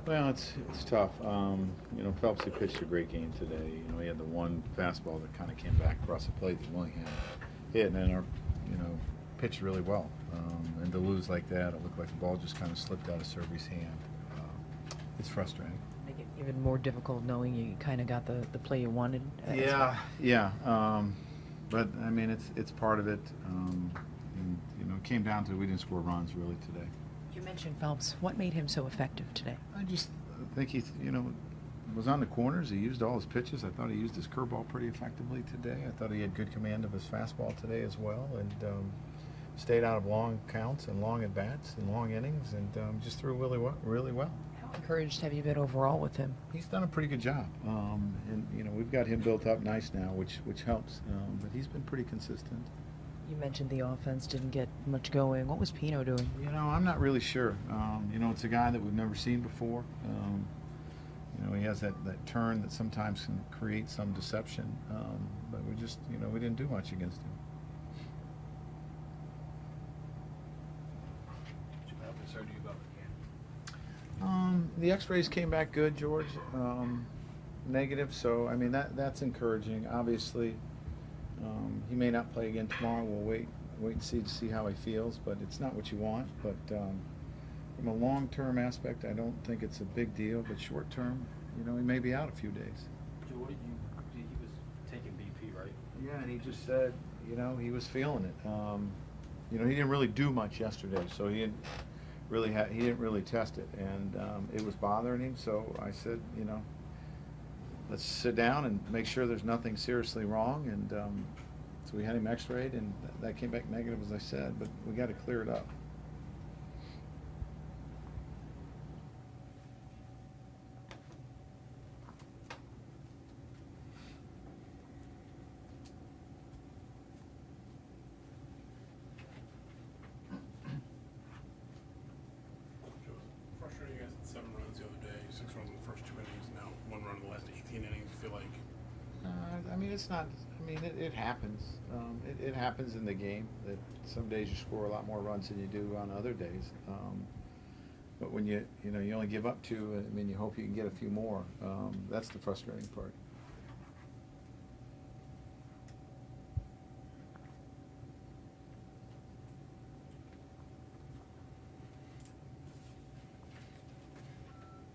Well, it's tough. Phelps, he pitched a great game today. He had the one fastball that kind of came back across the plate that Willingham hit, and then pitched really well. And to lose like that, it looked like the ball just kind of slipped out of Serby's hand. It's frustrating. Make it even more difficult knowing you kind of got the play you wanted. Yeah. But I mean, it's part of it. It came down to we didn't score runs really today. You mentioned Phelps. What made him so effective today? I just think he, was on the corners. He used all his pitches. I thought he used his curveball pretty effectively today. I thought he had good command of his fastball today as well, and stayed out of long counts and long at bats and long innings, and just threw really well. Really well. How encouraged have you been overall with him? He's done a pretty good job, and we've got him built up nice now, which helps. But he's been pretty consistent. You mentioned the offense didn't get much going. What was Pino doing? I'm not really sure. It's a guy that we've never seen before. He has that turn that sometimes can create some deception. But we just, we didn't do much against him. How concerned are you about the game? The X-rays came back good, George. Negative, so I mean that's encouraging. Obviously, he may not play again tomorrow. We'll wait and see how he feels, but it's not what you want. But from a long-term aspect, I don't think it's a big deal. But short-term, he may be out a few days. Joe, he was taking BP, right? Yeah, and he just said, he was feeling it. He didn't really do much yesterday, so he didn't really test it, and it was bothering him. So I said, let's sit down and make sure there's nothing seriously wrong. And so we had him x-rayed, and that came back negative, as I said, but we got to clear it up. Frustrating, you guys had 7 runs the other day, 6 runs in the first 2 innings, now 1 run in the last 18 innings. You feel like It's not. It happens. It happens in the game that some days you score a lot more runs than you do on other days. But when you only give up 2, you hope you can get a few more. That's the frustrating part.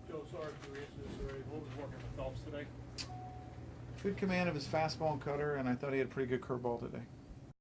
Joe, sorry for the answer already. What was working for Phelps today? Good command of his fastball and cutter, and I thought he had a pretty good curveball today.